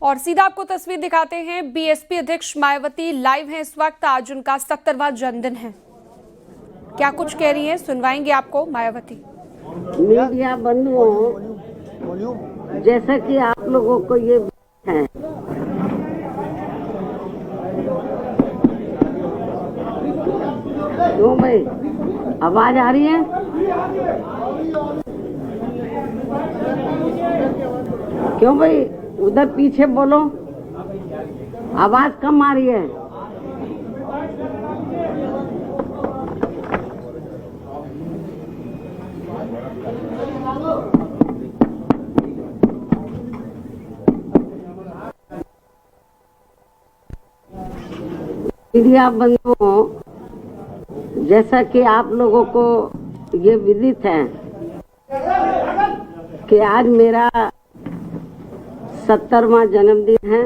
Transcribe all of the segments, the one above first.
और सीधा आपको तस्वीर दिखाते हैं। बीएसपी अध्यक्ष मायावती लाइव हैं इस वक्त। आज उनका 70वां जन्मदिन है। क्या कुछ कह रही हैं, सुनवाएंगे आपको मायावती। मीडिया बंधुओं, जैसा कि आप लोगों को ये है, क्यों भाई आवाज आ रही है? क्यों भाई उधर पीछे बोलो, आवाज कम आ रही है। मीडिया बंधुओं, जैसा कि आप लोगों को ये विदित है कि आज मेरा 70वां जन्मदिन है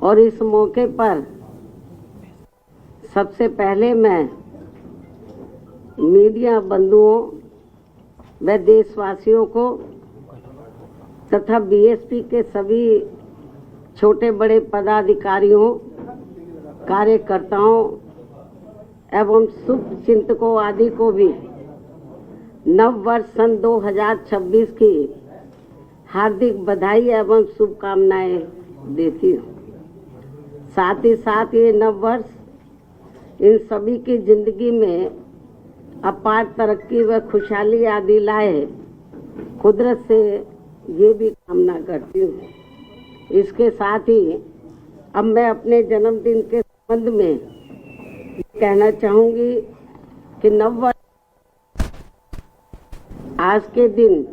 और इस मौके पर सबसे पहले मैं मीडिया बंधुओं व देशवासियों को तथा बीएसपी के सभी छोटे बड़े पदाधिकारियों, कार्यकर्ताओं एवं शुभ चिंतकों आदि को भी नव वर्ष सन 2026 की हार्दिक बधाई एवं शुभकामनाएं देती हूँ। साथ ही साथ ये नव वर्ष इन सभी की जिंदगी में अपार तरक्की व खुशहाली आदि लाए, कुदरत से ये भी कामना करती हूँ। इसके साथ ही अब मैं अपने जन्मदिन के संबंध में कहना चाहूंगी कि नव वर्ष आज के दिन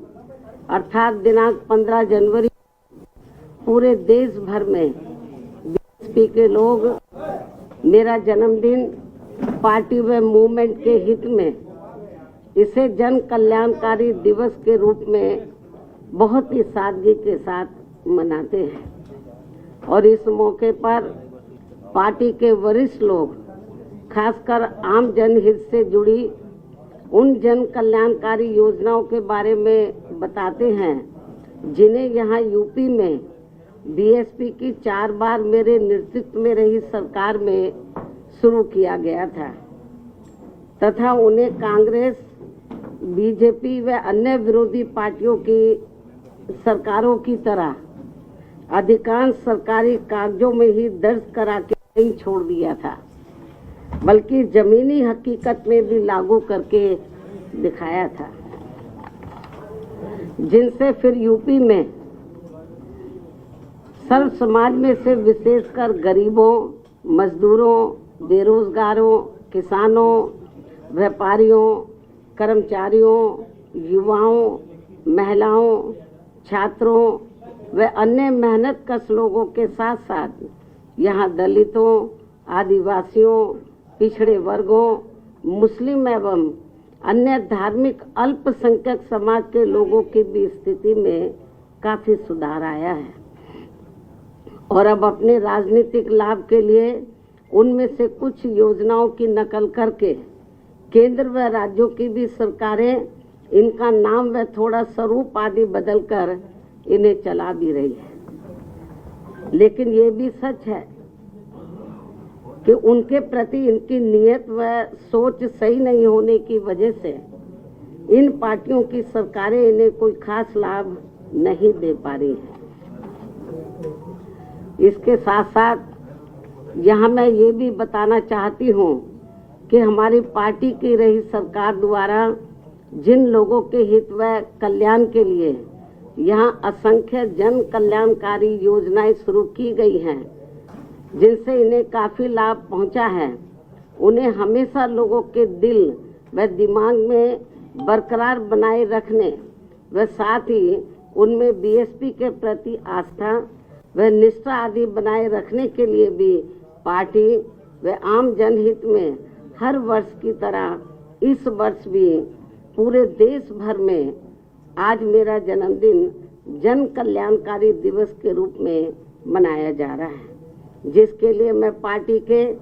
अर्थात दिनांक 15 जनवरी पूरे देश भर में बीएसपी के लोग मेरा जन्मदिन पार्टी व मूवमेंट के हित में इसे जन कल्याणकारी दिवस के रूप में बहुत ही सादगी के साथ मनाते हैं। और इस मौके पर पार्टी के वरिष्ठ लोग खासकर आम जनहित से जुड़ी उन जन कल्याणकारी योजनाओं के बारे में बताते हैं जिन्हें यहाँ यूपी में बीएसपी की 4 बार मेरे नेतृत्व में रही सरकार में शुरू किया गया था तथा उन्हें कांग्रेस, बीजेपी व अन्य विरोधी पार्टियों की सरकारों की तरह अधिकांश सरकारी कागजों में ही दर्ज करा के नहीं छोड़ दिया था, बल्कि जमीनी हकीकत में भी लागू करके दिखाया था, जिनसे फिर यूपी में सर्व समाज में से विशेषकर गरीबों, मजदूरों, बेरोजगारों, किसानों, व्यापारियों, कर्मचारियों, युवाओं, महिलाओं, छात्रों व अन्य मेहनत कश लोगों के साथ साथ यहाँ दलितों, आदिवासियों, पिछड़े वर्गों, मुस्लिम एवं अन्य धार्मिक अल्पसंख्यक समाज के लोगों की भी स्थिति में काफी सुधार आया है। और अब अपने राजनीतिक लाभ के लिए उनमें से कुछ योजनाओं की नकल करके केंद्र व राज्यों की भी सरकारें इनका नाम व थोड़ा स्वरूप आदि बदलकर इन्हें चला भी रही है। लेकिन ये भी सच है कि उनके प्रति इनकी नीयत व सोच सही नहीं होने की वजह से इन पार्टियों की सरकारें इन्हें कोई खास लाभ नहीं दे पा रही है। इसके साथ साथ यहाँ मैं ये भी बताना चाहती हूँ कि हमारी पार्टी की रही सरकार द्वारा जिन लोगों के हित व कल्याण के लिए यहाँ असंख्य जन कल्याणकारी योजनाएं शुरू की गई हैं, जिनसे इन्हें काफी लाभ पहुंचा है, उन्हें हमेशा लोगों के दिल व दिमाग में बरकरार बनाए रखने व साथ ही उनमें बीएसपी के प्रति आस्था व निष्ठा आदि बनाए रखने के लिए भी पार्टी व आम जनहित में हर वर्ष की तरह इस वर्ष भी पूरे देश भर में आज मेरा जन्मदिन जन कल्याणकारी दिवस के रूप में मनाया जा रहा है, जिसके लिए मैं पार्टी के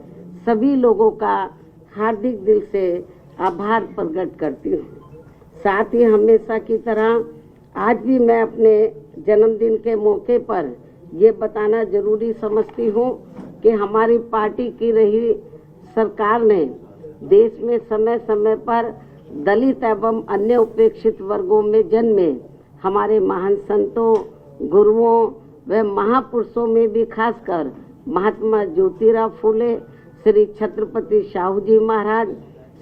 सभी लोगों का हार्दिक दिल से आभार प्रकट करती हूँ। साथ ही हमेशा की तरह आज भी मैं अपने जन्मदिन के मौके पर ये बताना जरूरी समझती हूँ कि हमारी पार्टी की रही सरकार ने देश में समय समय पर दलित एवं अन्य उपेक्षित वर्गों में जन्मे हमारे महान संतों, गुरुओं व महापुरुषों में भी खासकर महात्मा ज्योतिराव फूले, श्री छत्रपति शाहू जी महाराज,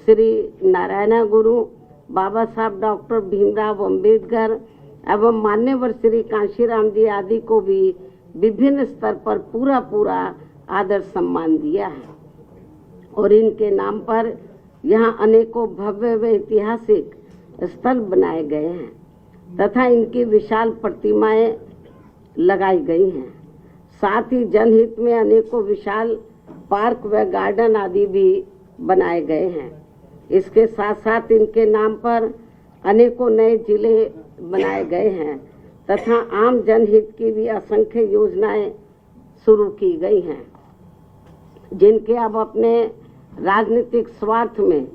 श्री नारायण गुरु, बाबा साहब डॉक्टर भीमराव अंबेडकर एवं मान्यवर श्री कांशीराम जी आदि को भी विभिन्न स्तर पर पूरा आदर सम्मान दिया है और इनके नाम पर यहाँ अनेकों भव्य व ऐतिहासिक स्थल बनाए गए हैं तथा इनकी विशाल प्रतिमाएं लगाई गई हैं। साथ ही जनहित में अनेकों विशाल पार्क व गार्डन आदि भी बनाए गए हैं। इसके साथ साथ इनके नाम पर अनेकों नए जिले बनाए गए हैं तथा आम जनहित की भी असंख्य योजनाएं शुरू की गई हैं, जिनके अब अपने राजनीतिक स्वार्थ में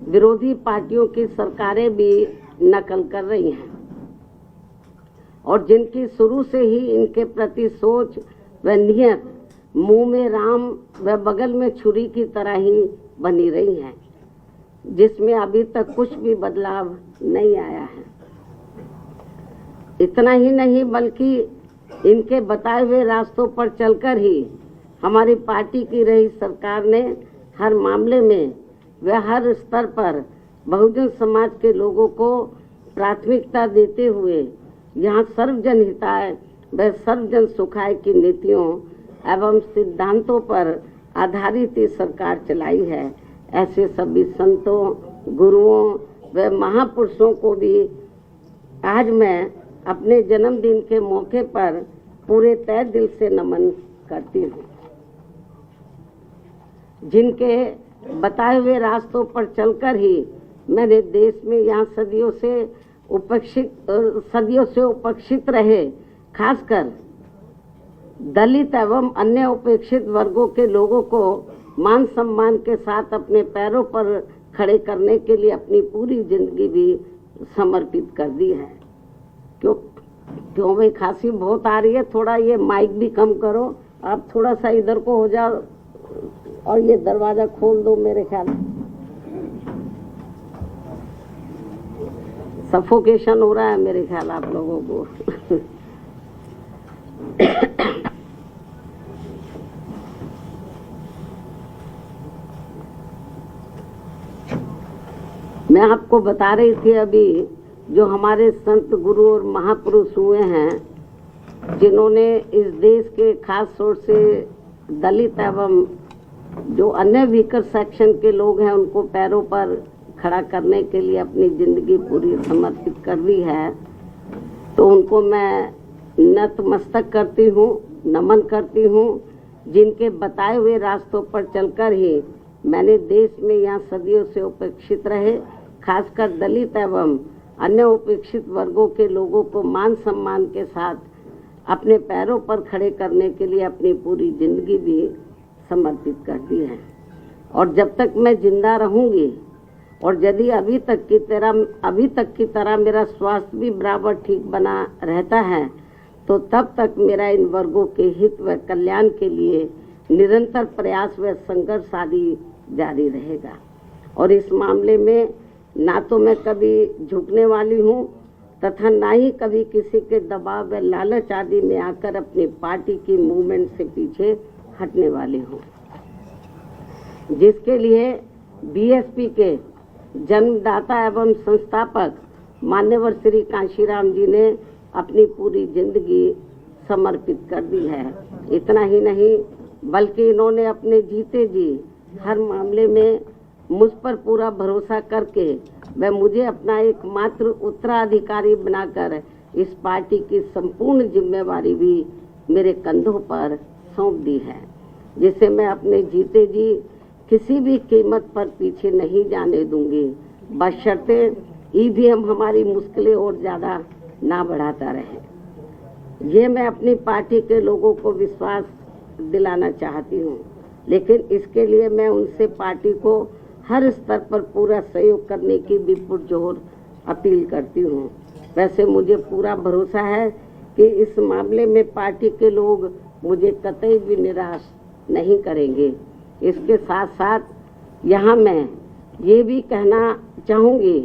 विरोधी पार्टियों की सरकारें भी नकल कर रही हैं और जिनकी शुरू से ही इनके प्रति सोच व नियत मुंह में राम व बगल में छुरी की तरह ही बनी रही है, जिसमें अभी तक कुछ भी बदलाव नहीं आया है। इतना ही नहीं बल्कि इनके बताए हुए रास्तों पर चलकर ही हमारी पार्टी की रही सरकार ने हर मामले में व हर स्तर पर बहुजन समाज के लोगों को प्राथमिकता देते हुए यहाँ सर्वजन हिताय व सर्वजन सुखाय की नीतियों एवं सिद्धांतों पर आधारित ही सरकार चलाई है। ऐसे सभी संतों, गुरुओं व महापुरुषों को भी आज मैं अपने जन्मदिन के मौके पर पूरे तहे दिल से नमन करती हूँ। जिनके बताए हुए रास्तों पर चलकर ही मैंने देश में यहाँ सदियों से उपेक्षित रहे खासकर दलित एवं अन्य उपेक्षित वर्गों के लोगों को मान सम्मान के साथ अपने पैरों पर खड़े करने के लिए अपनी पूरी जिंदगी भी समर्पित कर दी है। क्यों भाई खांसी बहुत आ रही है, थोड़ा ये माइक भी कम करो, आप थोड़ा सा इधर को हो जाओ और ये दरवाजा खोल दो। मेरे ख्याल सफोकेशन हो रहा है मेरे ख्याल आप लोगों को। मैं आपको बता रही थी अभी जो हमारे संत गुरु और महापुरुष हुए हैं, जिन्होंने इस देश के खास तौर से दलित एवं जो अन्य वीकर सेक्शन के लोग हैं उनको पैरों पर खड़ा करने के लिए अपनी जिंदगी पूरी समर्पित कर दी है, तो उनको मैं नतमस्तक करती हूँ, नमन करती हूँ। जिनके बताए हुए रास्तों पर चलकर ही मैंने देश में यहाँ सदियों से उपेक्षित रहे खासकर दलित एवं अन्य उपेक्षित वर्गों के लोगों को मान सम्मान के साथ अपने पैरों पर खड़े करने के लिए अपनी पूरी जिंदगी भी समर्पित कर दी है। और जब तक मैं जिंदा रहूंगी और यदि अभी तक की तरह मेरा स्वास्थ्य भी बराबर ठीक बना रहता है, तो तब तक मेरा इन वर्गों के हित व कल्याण के लिए निरंतर प्रयास व संघर्ष आदि जारी रहेगा। और इस मामले में ना तो मैं कभी झुकने वाली हूँ तथा ना ही कभी किसी के दबाव व लालच आदि में आकर अपनी पार्टी की मूवमेंट से पीछे हटने वाली हूँ, जिसके लिए बीएसपी के जन्मदाता एवं संस्थापक मान्यवर श्री कांशीराम जी ने अपनी पूरी जिंदगी समर्पित कर दी है। इतना ही नहीं बल्कि इन्होंने अपने जीते जी हर मामले में मुझ पर पूरा भरोसा करके व मुझे अपना एकमात्र उत्तराधिकारी बनाकर इस पार्टी की संपूर्ण जिम्मेवारी भी मेरे कंधों पर सौंप दी है, जिसे मैं अपने जीते जी किसी भी कीमत पर पीछे नहीं जाने दूंगी, बशर्ते ईवीएम हमारी मुश्किलें और ज़्यादा ना बढ़ाता रहे। ये मैं अपनी पार्टी के लोगों को विश्वास दिलाना चाहती हूँ, लेकिन इसके लिए मैं उनसे पार्टी को हर स्तर पर पूरा सहयोग करने की भी पुरजोर अपील करती हूँ। वैसे मुझे पूरा भरोसा है कि इस मामले में पार्टी के लोग मुझे कतई भी निराश नहीं करेंगे। इसके साथ साथ यहाँ मैं ये भी कहना चाहूँगी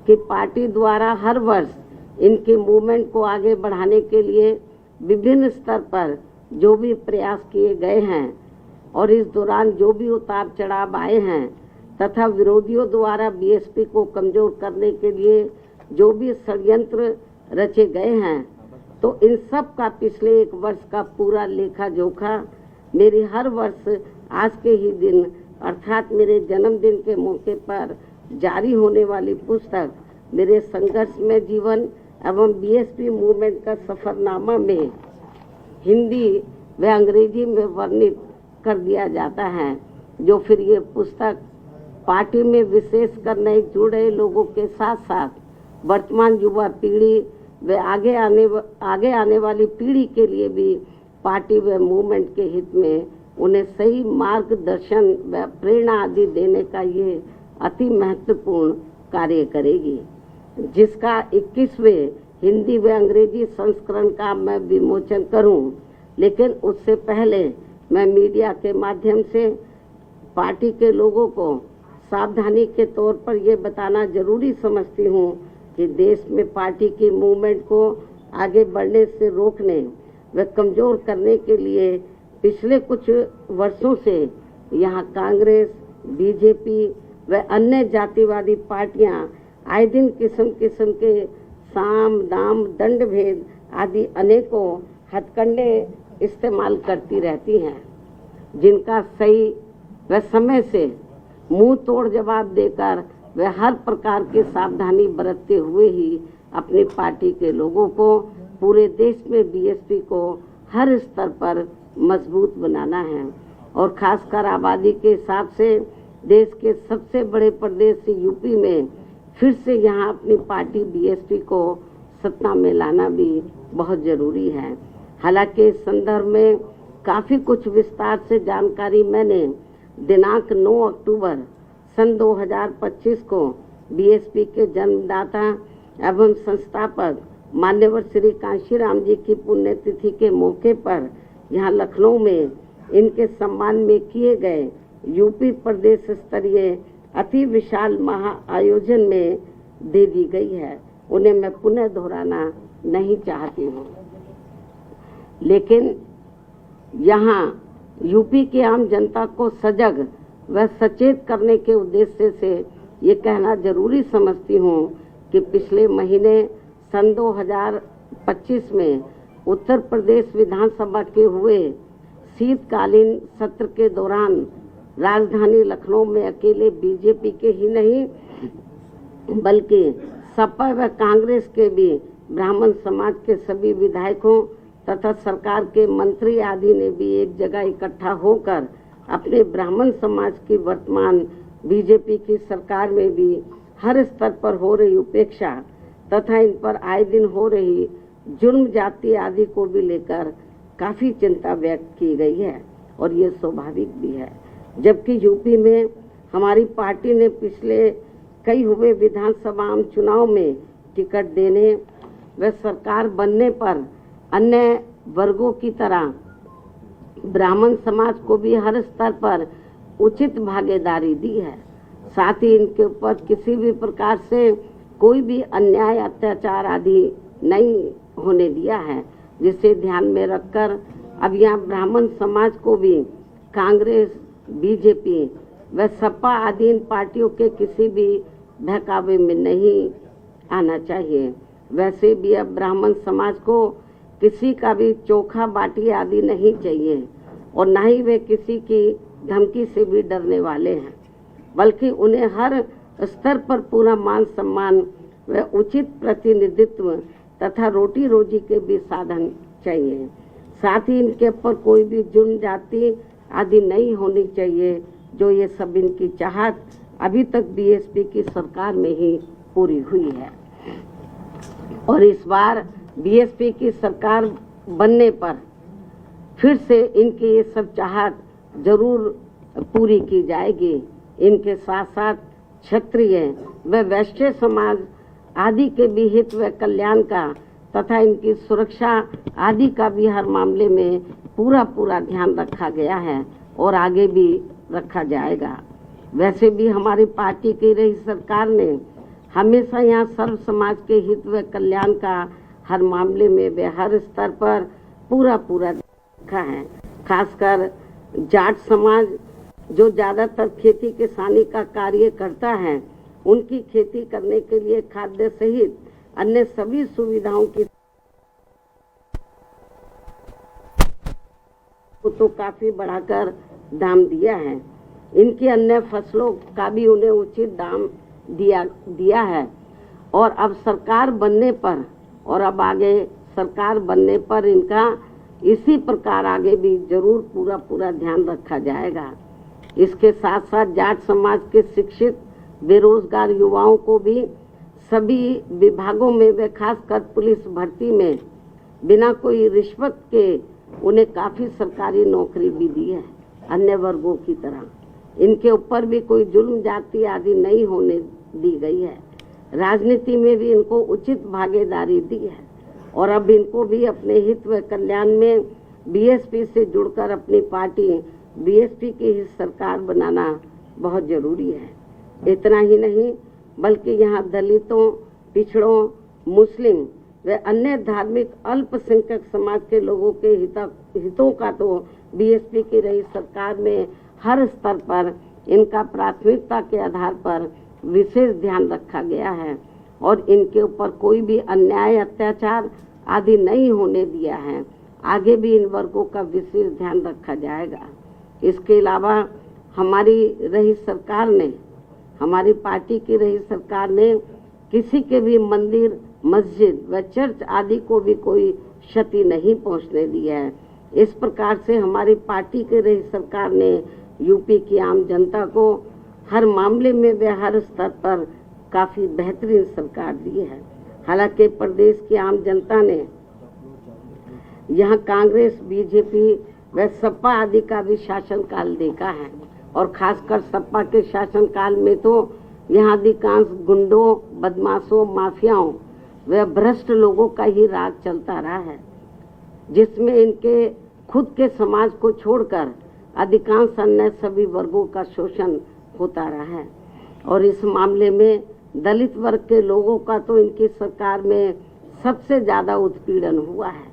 कि पार्टी द्वारा हर वर्ष इनके मूवमेंट को आगे बढ़ाने के लिए विभिन्न स्तर पर जो भी प्रयास किए गए हैं और इस दौरान जो भी उतार चढ़ाव आए हैं तथा विरोधियों द्वारा बीएसपी को कमजोर करने के लिए जो भी षड्यंत्र रचे गए हैं, तो इन सब का पिछले एक वर्ष का पूरा लेखा जोखा मेरी हर वर्ष आज के ही दिन अर्थात मेरे जन्मदिन के मौके पर जारी होने वाली पुस्तक मेरे संघर्षमय जीवन एवं बीएसपी मूवमेंट का सफरनामा में हिंदी व अंग्रेजी में वर्णित कर दिया जाता है, जो फिर ये पुस्तक पार्टी में विशेषकर नए जुड़े लोगों के साथ साथ वर्तमान युवा पीढ़ी व आगे आने वाली पीढ़ी के लिए भी पार्टी व मूवमेंट के हित में उन्हें सही मार्गदर्शन व प्रेरणा आदि देने का ये अति महत्वपूर्ण कार्य करेगी, जिसका 21वें हिंदी व अंग्रेजी संस्करण का मैं विमोचन करूं। लेकिन उससे पहले मैं मीडिया के माध्यम से पार्टी के लोगों को सावधानी के तौर पर यह बताना जरूरी समझती हूं कि देश में पार्टी की मूवमेंट को आगे बढ़ने से रोकने व कमजोर करने के लिए पिछले कुछ वर्षों से यहाँ कांग्रेस, बीजेपी व अन्य जातिवादी पार्टियां आए दिन किस्म किस्म के साम दाम दंड भेद आदि अनेकों हथकंडे इस्तेमाल करती रहती हैं, जिनका सही व समय से मुंह तोड़ जवाब देकर वे हर प्रकार की सावधानी बरतते हुए ही अपनी पार्टी के लोगों को पूरे देश में बीएसपी को हर स्तर पर मजबूत बनाना है और खासकर आबादी के हिसाब से देश के सबसे बड़े प्रदेश यूपी में फिर से यहाँ अपनी पार्टी बीएसपी को सत्ता में लाना भी बहुत जरूरी है। हालांकि इस संदर्भ में काफ़ी कुछ विस्तार से जानकारी मैंने दिनांक 9 अक्टूबर सन 2025 को बीएसपी के जन्मदाता एवं संस्थापक मान्यवर श्री कांशीराम जी की पुण्यतिथि के मौके पर यहाँ लखनऊ में इनके सम्मान में किए गए यूपी प्रदेश स्तरीय अति विशाल महाआयोजन में दे दी गई है। उन्हें मैं पुनः दोहराना नहीं चाहती हूँ, लेकिन यहाँ यूपी की आम जनता को सजग व सचेत करने के उद्देश्य से ये कहना जरूरी समझती हूँ कि पिछले महीने सन 2025 में उत्तर प्रदेश विधानसभा के हुए शीतकालीन सत्र के दौरान राजधानी लखनऊ में अकेले बीजेपी के ही नहीं बल्कि सपा व कांग्रेस के भी ब्राह्मण समाज के सभी विधायकों तथा सरकार के मंत्री आदि ने भी एक जगह इकट्ठा होकर अपने ब्राह्मण समाज की वर्तमान बीजेपी की सरकार में भी हर स्तर पर हो रही उपेक्षा तथा इन पर आए दिन हो रही जुर्म जाति आदि को भी लेकर काफी चिंता व्यक्त की गई है और ये स्वाभाविक भी है। जबकि यूपी में हमारी पार्टी ने पिछले कई हुए विधानसभा आम चुनाव में टिकट देने व सरकार बनने पर अन्य वर्गों की तरह ब्राह्मण समाज को भी हर स्तर पर उचित भागीदारी दी है। साथ ही इनके ऊपर किसी भी प्रकार से कोई भी अन्याय अत्याचार आदि नहीं होने दिया है, जिसे ध्यान में रखकर अब यहाँ ब्राह्मण समाज को भी कांग्रेस, बीजेपी व सपा आदि इन पार्टियों के किसी भी बहकावे में नहीं आना चाहिए। वैसे भी अब ब्राह्मण समाज को किसी का भी चोखा बाटी आदि नहीं चाहिए और न ही वे किसी की धमकी से भी डरने वाले हैं, बल्कि उन्हें हर स्तर पर पूरा मान सम्मान व उचित प्रतिनिधित्व तथा रोटी रोजी के भी साधन चाहिए। साथ ही इनके ऊपर कोई भी जुर्म जाति आदि नहीं होनी चाहिए, जो ये सब इनकी चाहत अभी तक बीएसपी की सरकार में ही पूरी हुई है। और इस बार बीएसपी की सरकार बनने पर फिर से इनकी ये सब चाहत जरूर पूरी की जाएगी। इनके साथ साथ क्षत्रिय व वैश्य समाज आदि के भी हित व कल्याण का तथा इनकी सुरक्षा आदि का भी हर मामले में पूरा ध्यान रखा गया है और आगे भी रखा जाएगा। वैसे भी हमारी पार्टी की रही सरकार ने हमेशा यहाँ सर्व समाज के हित व कल्याण का हर मामले में वे हर स्तर पर पूरा रखा है। खासकर जाट समाज जो ज़्यादातर खेती किसानी का कार्य करता है, उनकी खेती करने के लिए खाद्य सहित अन्य सभी सुविधाओं की तो काफी बढ़ाकर दाम दिया है। इनकी अन्य फसलों का भी उन्हें उचित दाम दिया है और अब सरकार बनने पर और अब आगे सरकार बनने पर इनका इसी प्रकार आगे भी जरूर पूरा ध्यान रखा जाएगा। इसके साथ साथ जाट समाज के शिक्षित बेरोजगार युवाओं को भी सभी विभागों में व खासकर पुलिस भर्ती में बिना कोई रिश्वत के उन्हें काफी सरकारी नौकरी भी दी है। अन्य वर्गों की तरह इनके ऊपर भी कोई जुल्म जाति आदि नहीं होने दी गई है। राजनीति में भी इनको उचित भागीदारी दी है और अब इनको भी अपने हित व कल्याण में बीएसपी से जुड़कर अपनी पार्टी बीएसपी की ही सरकार बनाना बहुत जरूरी है। इतना ही नहीं बल्कि यहाँ दलितों, पिछड़ों, मुस्लिम व अन्य धार्मिक अल्पसंख्यक समाज के लोगों के हितों का तो बीएसपी की रही सरकार में हर स्तर पर इनका प्राथमिकता के आधार पर विशेष ध्यान रखा गया है और इनके ऊपर कोई भी अन्याय, अत्याचार आदि नहीं होने दिया है। आगे भी इन वर्गों का विशेष ध्यान रखा जाएगा। इसके अलावा हमारी पार्टी की रही सरकार ने किसी के भी मंदिर, मस्जिद व चर्च आदि को भी कोई क्षति नहीं पहुंचने दी है। इस प्रकार से हमारी पार्टी की रही सरकार ने यूपी की आम जनता को हर मामले में व हर स्तर पर काफी बेहतरीन सरकार दी है। हालांकि प्रदेश की आम जनता ने यहाँ कांग्रेस, बीजेपी व सपा आदि का भी शासनकाल देखा है और खासकर सपा के शासनकाल में तो यहाँ अधिकांश गुंडों, बदमाशों, माफियाओं व भ्रष्ट लोगों का ही राज चलता रहा है, जिसमें इनके खुद के समाज को छोड़कर अधिकांश अन्य सभी वर्गों का शोषण होता रहा है। और इस मामले में दलित वर्ग के लोगों का तो इनकी सरकार में सबसे ज्यादा उत्पीड़न हुआ है,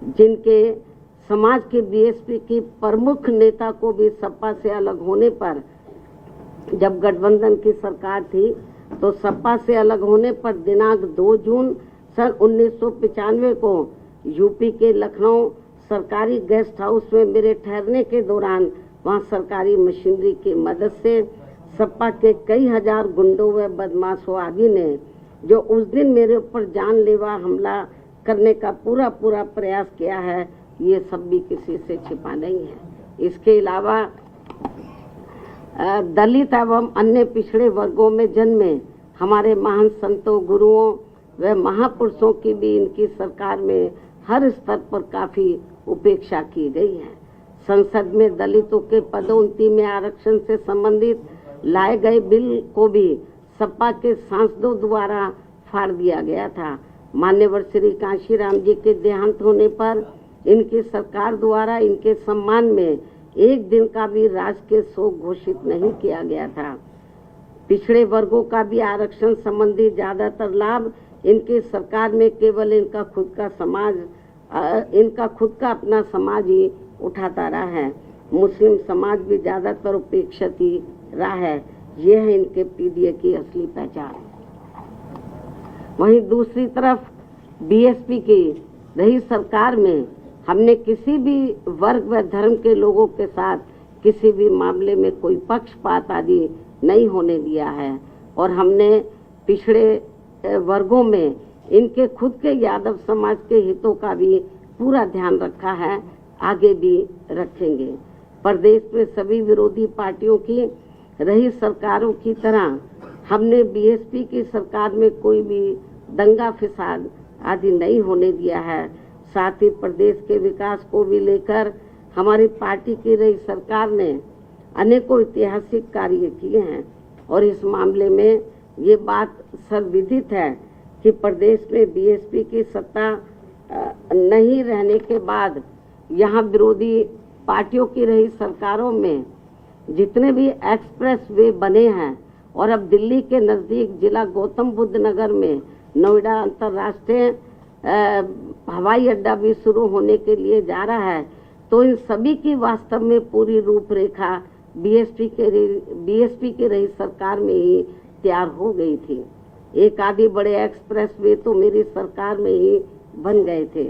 जिनके समाज के बीएसपी की प्रमुख नेता को भी सपा से अलग होने पर, जब गठबंधन की सरकार थी तो सपा से अलग होने पर दिनांक 2 जून सन 1995 को यूपी के लखनऊ सरकारी गेस्ट हाउस में मेरे ठहरने के दौरान वहां सरकारी मशीनरी की मदद से सपा के कई हजार गुंडों व बदमाशों आदि ने जो उस दिन मेरे ऊपर जानलेवा हमला करने का पूरा प्रयास किया है, ये सब भी किसी से छिपा नहीं है। इसके अलावा दलित एवं अन्य पिछड़े वर्गों में जन्मे हमारे महान संतों, गुरुओं व महापुरुषों की भी इनकी सरकार में हर स्तर पर काफी उपेक्षा की गई है। संसद में दलितों के पदोन्नति में आरक्षण से संबंधित लाए गए बिल को भी सपा के सांसदों द्वारा फाड़ दिया गया था। मान्यवर श्री कांशीराम जी के देहांत होने पर इनकी सरकार द्वारा इनके सम्मान में एक दिन का भी राजकीय शोक घोषित नहीं किया गया था। पिछड़े वर्गों का भी आरक्षण संबंधी ज्यादातर लाभ इनकी सरकार में केवल इनका खुद का अपना समाज ही उठाता रहा है। मुस्लिम समाज भी ज्यादातर उपेक्षित ही रहा है। यह है इनके पीडीए की असली पहचान। वहीं दूसरी तरफ बीएसपी की रही सरकार में हमने किसी भी वर्ग व धर्म के लोगों के साथ किसी भी मामले में कोई पक्षपात आदि नहीं होने दिया है और हमने पिछड़े वर्गों में इनके खुद के यादव समाज के हितों का भी पूरा ध्यान रखा है, आगे भी रखेंगे। प्रदेश में सभी विरोधी पार्टियों की रही सरकारों की तरह हमने बीएसपी की सरकार में कोई भी दंगा फिसाद आदि नहीं होने दिया है। साथ ही प्रदेश के विकास को भी लेकर हमारी पार्टी की रही सरकार ने अनेकों ऐतिहासिक कार्य किए हैं और इस मामले में ये बात सर्वविदित है कि प्रदेश में बीएसपी की सत्ता नहीं रहने के बाद यहाँ विरोधी पार्टियों की रही सरकारों में जितने भी एक्सप्रेस वे बने हैं और अब दिल्ली के नज़दीक जिला गौतम बुद्ध नगर में नोएडा अंतर्राष्ट्रीय हवाई अड्डा भी शुरू होने के लिए जा रहा है, तो इन सभी की वास्तव में पूरी रूपरेखा बीएसपी की रही सरकार में ही तैयार हो गई थी। एक आदि बड़े एक्सप्रेस वे तो मेरी सरकार में ही बन गए थे।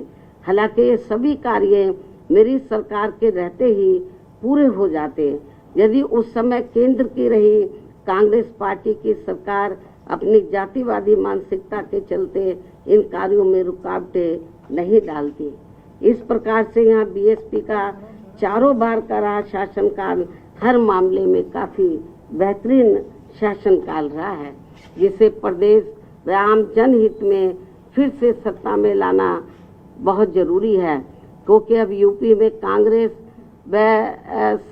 हालांकि ये सभी कार्य मेरी सरकार के रहते ही पूरे हो जाते यदि उस समय केंद्र की रही कांग्रेस पार्टी की सरकार अपनी जातिवादी मानसिकता के चलते इन कार्यों में रुकावटें नहीं डालती। इस प्रकार से यहाँ बीएसपी का चारों बार का रहा शासनकाल हर मामले में काफी बेहतरीन शासनकाल रहा है, जिसे प्रदेश व आम जनहित में फिर से सत्ता में लाना बहुत जरूरी है, क्योंकि अब यूपी में कांग्रेस व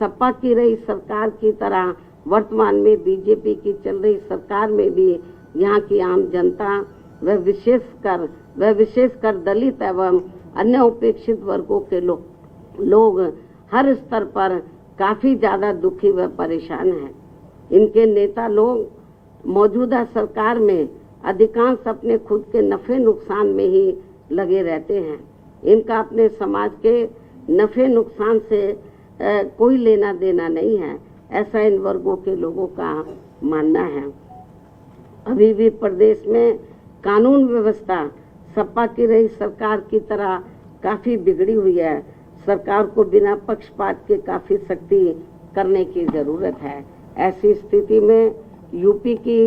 सपा की रही सरकार की तरह वर्तमान में बीजेपी की चल रही सरकार में भी यहाँ की आम जनता व विशेषकर दलित एवं अन्य उपेक्षित वर्गों के लोग हर स्तर पर काफी ज्यादा दुखी व परेशान हैं। इनके नेता लोग मौजूदा सरकार में अधिकांश अपने खुद के नफे नुकसान में ही लगे रहते हैं। इनका अपने समाज के नफे नुकसान से कोई लेना देना नहीं है, ऐसा इन वर्गों के लोगों का मानना है। अभी भी प्रदेश में कानून व्यवस्था सपा की रही सरकार की तरह काफी बिगड़ी हुई है। सरकार को बिना पक्षपात के काफी सख्ती करने की जरूरत है। ऐसी स्थिति में यूपी की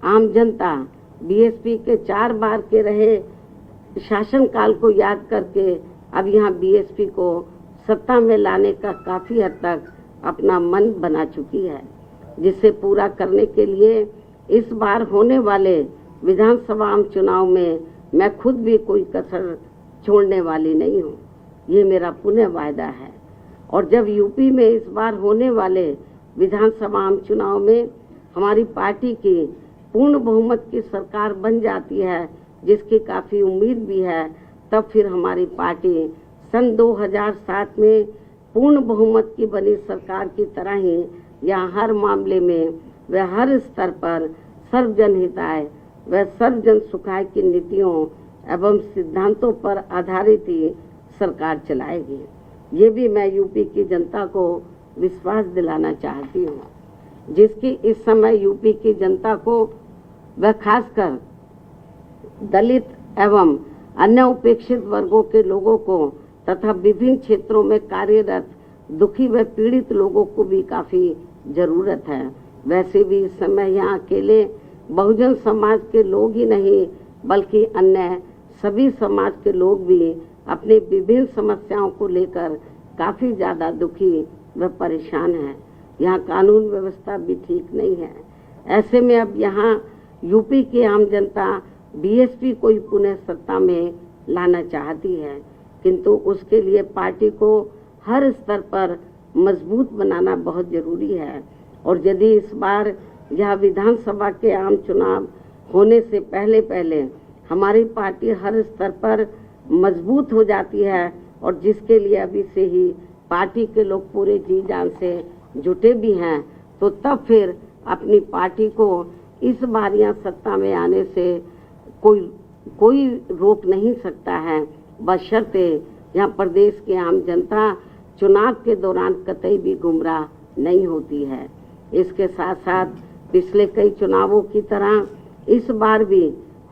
आम जनता बीएसपी के 4 बार के रहे शासनकाल को याद करके अब यहाँ बीएसपी को सत्ता में लाने का काफी हद तक अपना मन बना चुकी है, जिसे पूरा करने के लिए इस बार होने वाले विधानसभा आम चुनाव में मैं खुद भी कोई कसर छोड़ने वाली नहीं हूँ। ये मेरा पुनः वायदा है। और जब यूपी में इस बार होने वाले विधानसभा आम चुनाव में हमारी पार्टी की पूर्ण बहुमत की सरकार बन जाती है, जिसकी काफी उम्मीद भी है, तब फिर हमारी पार्टी सन 2007 में पूर्ण बहुमत की बनी सरकार की तरह ही यहाँ हर मामले में व हर स्तर पर सर्वजन हिताय व सर्वजन सुखाय की नीतियों एवं सिद्धांतों पर आधारित ही सरकार चलाएगी। ये भी मैं यूपी की जनता को विश्वास दिलाना चाहती हूँ, जिसकी इस समय यूपी की जनता को व खासकर दलित एवं अन्य उपेक्षित वर्गों के लोगों को तथा विभिन्न क्षेत्रों में कार्यरत दुखी व पीड़ित लोगों को भी काफी जरूरत है। वैसे भी इस समय यहाँ अकेले बहुजन समाज के लोग ही नहीं बल्कि अन्य सभी समाज के लोग भी अपनी विभिन्न समस्याओं को लेकर काफी ज्यादा दुखी व परेशान हैं। यहाँ कानून व्यवस्था भी ठीक नहीं है। ऐसे में अब यहाँ यूपी की आम जनता बीएसपी को ही पुनः सत्ता में लाना चाहती है, किंतु उसके लिए पार्टी को हर स्तर पर मजबूत बनाना बहुत जरूरी है। और यदि इस बार यह विधानसभा के आम चुनाव होने से पहले हमारी पार्टी हर स्तर पर मजबूत हो जाती है और जिसके लिए अभी से ही पार्टी के लोग पूरे जी जान से जुटे भी हैं, तो तब फिर अपनी पार्टी को इस बार यहाँ सत्ता में आने से कोई रोक नहीं सकता है, बशर्ते यहाँ प्रदेश की आम जनता चुनाव के दौरान कतई भी गुमराह नहीं होती है। इसके साथ साथ पिछले कई चुनावों की तरह इस बार भी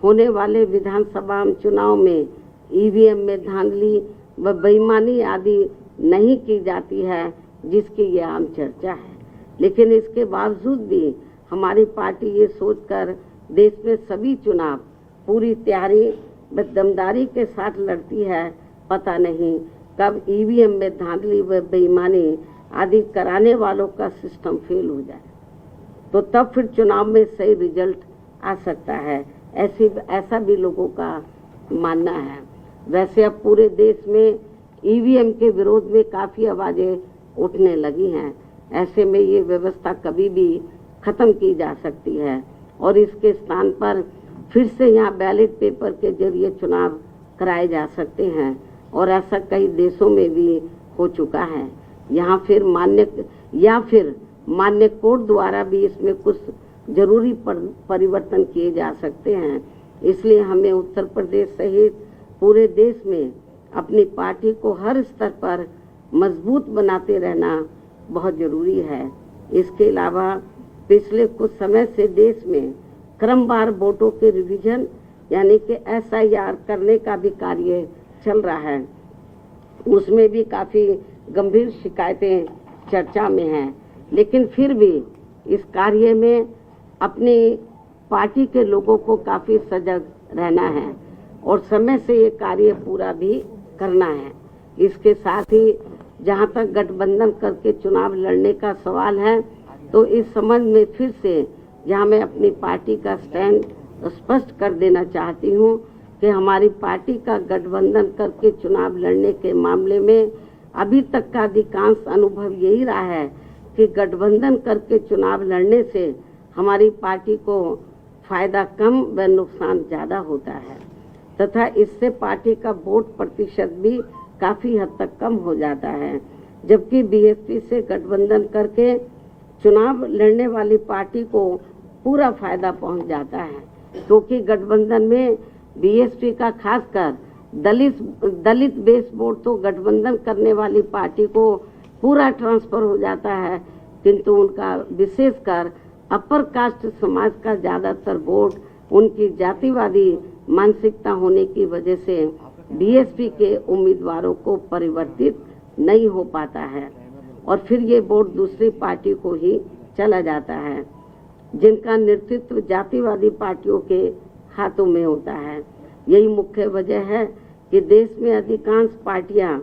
होने वाले विधानसभा चुनाव में ईवीएम में धांधली व बेईमानी आदि नहीं की जाती है, जिसकी ये आम चर्चा है। लेकिन इसके बावजूद भी हमारी पार्टी ये सोचकर देश में सभी चुनाव पूरी तैयारी व दमदारी के साथ लड़ती है, पता नहीं कब ईवीएम में धांधली व बेईमानी आदि कराने वालों का सिस्टम फेल हो जाए, तो तब फिर चुनाव में सही रिजल्ट आ सकता है। ऐसा भी लोगों का मानना है। वैसे अब पूरे देश में ईवीएम के विरोध में काफी आवाजें उठने लगी हैं। ऐसे में ये व्यवस्था कभी भी खत्म की जा सकती है और इसके स्थान पर फिर से यहाँ बैलेट पेपर के जरिए चुनाव कराए जा सकते हैं और ऐसा कई देशों में भी हो चुका है। यहाँ फिर मान्य कोर्ट द्वारा भी इसमें कुछ जरूरी परिवर्तन किए जा सकते हैं। इसलिए हमें उत्तर प्रदेश सहित पूरे देश में अपनी पार्टी को हर स्तर पर मजबूत बनाते रहना बहुत जरूरी है। इसके अलावा पिछले कुछ समय से देश में क्रमवार वोटों के रिवीजन यानी कि SIR करने का भी कार्य चल रहा है। उसमें भी काफ़ी गंभीर शिकायतें चर्चा में हैं, लेकिन फिर भी इस कार्य में अपनी पार्टी के लोगों को काफ़ी सजग रहना है और समय से ये कार्य पूरा भी करना है। इसके साथ ही जहाँ तक गठबंधन करके चुनाव लड़ने का सवाल है, तो इस संबंध में फिर से यहाँ मैं अपनी पार्टी का स्टैंड स्पष्ट कर देना चाहती हूँ कि हमारी पार्टी का गठबंधन करके चुनाव लड़ने के मामले में अभी तक का अधिकांश अनुभव यही रहा है कि गठबंधन करके चुनाव लड़ने से हमारी पार्टी को फायदा कम व नुकसान ज़्यादा होता है तथा इससे पार्टी का वोट प्रतिशत भी काफ़ी हद तक कम हो जाता है। जबकि BSP से गठबंधन करके चुनाव लड़ने वाली पार्टी को पूरा फायदा पहुंच जाता है, क्योंकि गठबंधन में BSP का खासकर दलित बेस वोट तो गठबंधन करने वाली पार्टी को पूरा ट्रांसफर हो जाता है, किंतु उनका विशेषकर अपर कास्ट समाज का ज़्यादातर वोट उनकी जातिवादी मानसिकता होने की वजह से BSP के उम्मीदवारों को परिवर्तित नहीं हो पाता है और फिर ये वोट दूसरी पार्टी को ही चला जाता है, जिनका नेतृत्व जातिवादी पार्टियों के हाथों में होता है। यही मुख्य वजह है कि देश में अधिकांश पार्टियां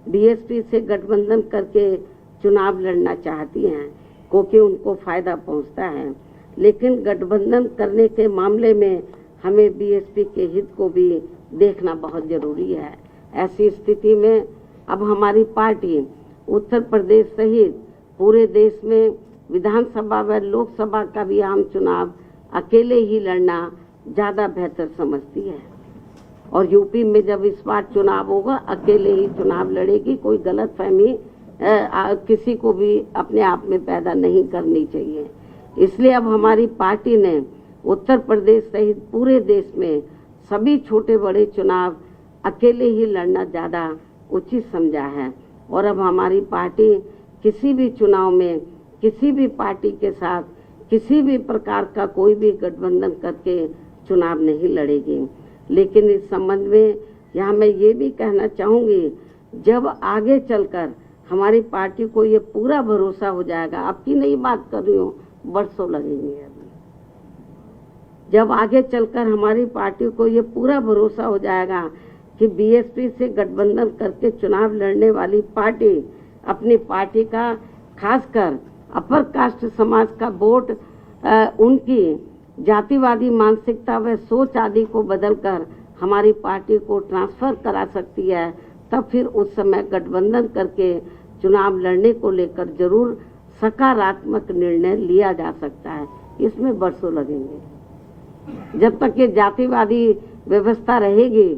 BSP से गठबंधन करके चुनाव लड़ना चाहती हैं, क्योंकि उनको फायदा पहुंचता है। लेकिन गठबंधन करने के मामले में हमें BSP के हित को भी देखना बहुत जरूरी है। ऐसी स्थिति में अब हमारी पार्टी उत्तर प्रदेश सहित पूरे देश में विधानसभा व लोकसभा का भी आम चुनाव अकेले ही लड़ना ज़्यादा बेहतर समझती है और यूपी में जब इस बार चुनाव होगा अकेले ही चुनाव लड़ेगी। कोई गलतफहमी किसी को भी अपने आप में पैदा नहीं करनी चाहिए। इसलिए अब हमारी पार्टी ने उत्तर प्रदेश सहित पूरे देश में सभी छोटे बड़े चुनाव अकेले ही लड़ना ज़्यादा उचित समझा है और अब हमारी पार्टी किसी भी चुनाव में किसी भी पार्टी के साथ किसी भी प्रकार का कोई भी गठबंधन करके चुनाव नहीं लड़ेगी। लेकिन इस संबंध में यहाँ मैं ये भी कहना चाहूँगी, जब आगे चलकर हमारी पार्टी को ये पूरा भरोसा हो जाएगा, आपकी नई बात कर रही हूँ, बरसों लगेंगे अभी, जब आगे चलकर हमारी पार्टी को ये पूरा भरोसा हो जाएगा कि BSP से गठबंधन करके चुनाव लड़ने वाली पार्टी अपनी पार्टी का खासकर अपर कास्ट समाज का वोट उनकी जातिवादी मानसिकता व सोच आदि को बदलकर हमारी पार्टी को ट्रांसफर करा सकती है, तब फिर उस समय गठबंधन करके चुनाव लड़ने को लेकर जरूर सकारात्मक निर्णय लिया जा सकता है। इसमें बरसों लगेंगे। जब तक ये जातिवादी व्यवस्था रहेगी,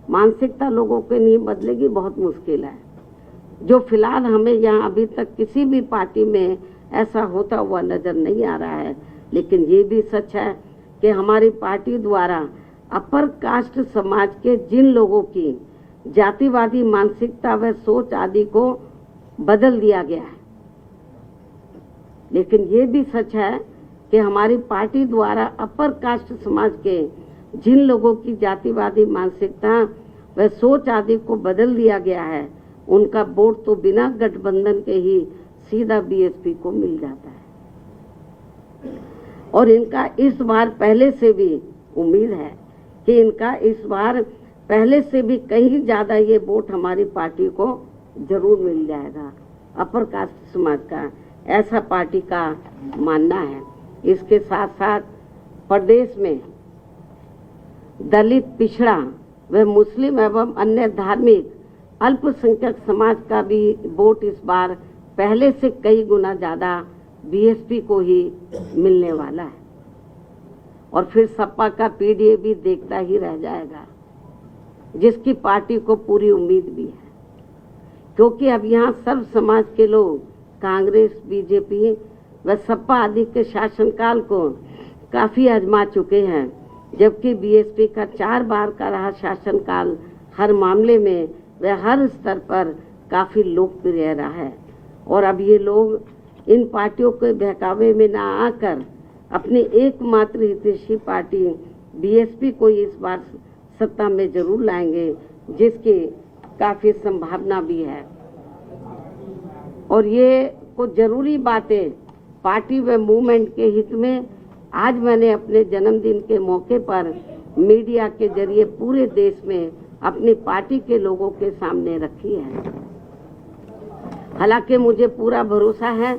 मानसिकता लोगों के नहीं बदलेगी, बहुत मुश्किल है। जो फिलहाल हमें यहाँ अभी तक किसी भी पार्टी में ऐसा होता हुआ नजर नहीं आ रहा है। लेकिन ये भी सच है कि हमारी पार्टी द्वारा अपर कास्ट समाज के जिन लोगों की जातिवादी मानसिकता व सोच आदि को बदल दिया गया है, लेकिन ये भी सच है कि हमारी पार्टी द्वारा अपर कास्ट समाज के जिन लोगों की जातिवादी मानसिकता व सोच आदि को बदल दिया गया है, उनका वोट तो बिना गठबंधन के ही सीधा BSP को मिल जाता है और इनका इस बार पहले से भी उम्मीद है कि इनका इस बार पहले से भी कहीं ज़्यादा ये वोट हमारी पार्टी को जरूर मिल जाएगा। अपर कास्ट समाज का ऐसा पार्टी का मानना है। इसके साथ साथ प्रदेश में दलित, पिछड़ा व मुस्लिम एवं अन्य धार्मिक अल्पसंख्यक समाज का भी वोट इस बार पहले से कई गुना ज़्यादा BSP को ही मिलने वाला है और फिर सपा का PDA भी देखता ही रह जाएगा। जिसकी पार्टी को पूरी उम्मीद भी है, क्योंकि अब यहाँ सर्व समाज के लोग कांग्रेस, बीजेपी व सपा आदि के शासनकाल को काफी आजमा चुके हैं, जबकि बीएसपी का 4 बार का रहा शासनकाल हर मामले में व हर स्तर पर काफी लोकप्रिय रहा है। और अब ये लोग इन पार्टियों के बहकावे में ना आकर अपनी एकमात्र हितैषी पार्टी बीएसपी को इस बार सत्ता में जरूर लाएंगे, जिसकी काफी संभावना भी है। और ये कुछ जरूरी बातें पार्टी व मूवमेंट के हित में आज मैंने अपने जन्मदिन के मौके पर मीडिया के जरिए पूरे देश में अपनी पार्टी के लोगों के सामने रखी है। हालांकि मुझे पूरा भरोसा है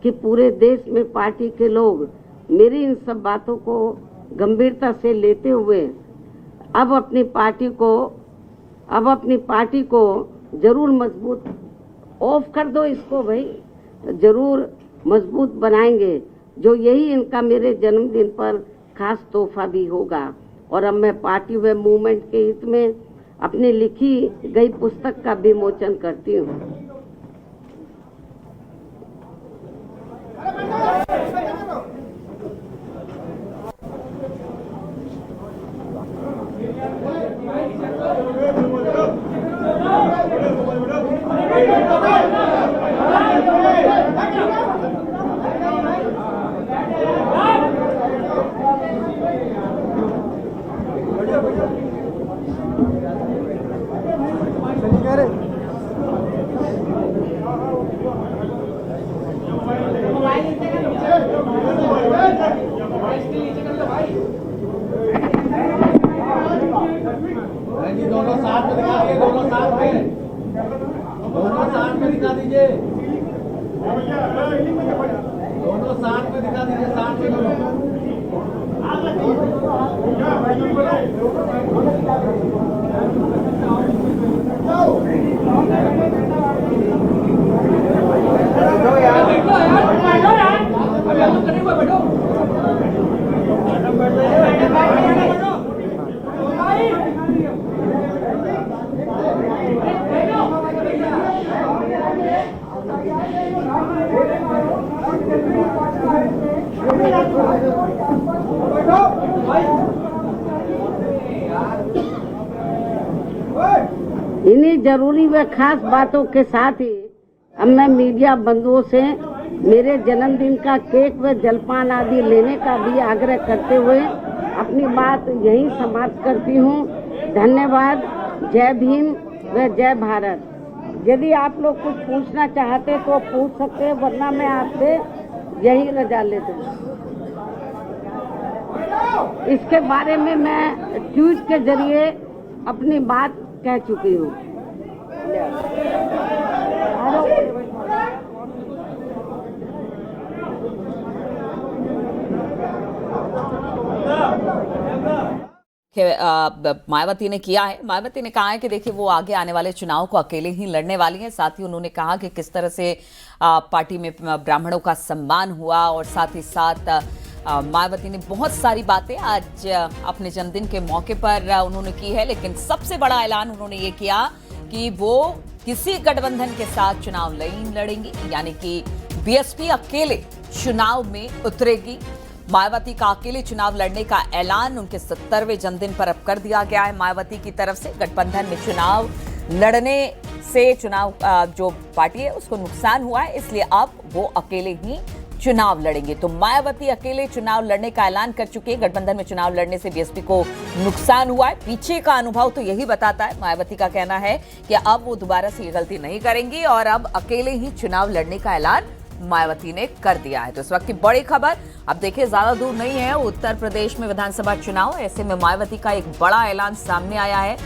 कि पूरे देश में पार्टी के लोग मेरी इन सब बातों को गंभीरता से लेते हुए अब अपनी पार्टी को जरूर मजबूत ऑफ कर दो इसको भाई, जरूर मजबूत बनाएंगे, जो यही इनका मेरे जन्मदिन पर खास तोहफा भी होगा। और अब मैं पार्टी व मूवमेंट के हित में अपनी लिखी गई पुस्तक का विमोचन करती हूँ। दोनों साथ में दिखा दीजिए, दोनों साथ में दिखा दीजिए, दोनों साथ में दिखा दीजिए, साथ में दोनों। इन्हीं जरूरी व खास बातों के साथ ही अब मैं मीडिया बंधुओं से मेरे जन्मदिन का केक व जलपान आदि लेने का भी आग्रह करते हुए अपनी बात यहीं समाप्त करती हूँ। धन्यवाद। जय भीम व जय भारत। यदि आप लोग कुछ पूछना चाहते तो पूछ सकते हैं, वरना मैं आपसे यही रजा लेती हूँ। इसके बारे में मैं ट्वीट के जरिए अपनी बात कह चुकी हूँ। मायावती ने किया है। मायावती ने कहा है कि देखिए वो आगे आने वाले चुनाव को अकेले ही लड़ने वाली हैं। साथ ही उन्होंने कहा कि किस तरह से पार्टी में ब्राह्मणों का सम्मान हुआ और साथ ही साथ मायावती ने बहुत सारी बातें आज अपने जन्मदिन के मौके पर उन्होंने की है। लेकिन सबसे बड़ा ऐलान उन्होंने ये किया कि वो किसी गठबंधन के साथ चुनाव नहीं लड़ेंगी, यानी कि बीएसपी अकेले चुनाव में उतरेगी। मायावती का अकेले चुनाव लड़ने का ऐलान उनके 70वें जन्मदिन पर अब कर दिया गया है। मायावती की तरफ से गठबंधन में चुनाव लड़ने से जो पार्टी है उसको नुकसान हुआ है, इसलिए अब वो अकेले ही चुनाव लड़ेंगे। तो मायावती अकेले चुनाव लड़ने का ऐलान कर चुके हैं। गठबंधन में चुनाव लड़ने से बीएसपी को नुकसान हुआ है। पीछे का अनुभव तो यही बताता है। मायावती का कहना है कि अब वो दोबारा से ये गलती नहीं करेंगी और अब अकेले ही चुनाव लड़ने का ऐलान मायावती ने कर दिया है। तो इस वक्त की बड़ी खबर, अब देखिए ज्यादा दूर नहीं है उत्तर प्रदेश में विधानसभा चुनाव, ऐसे में मायावती का एक बड़ा ऐलान सामने आया है।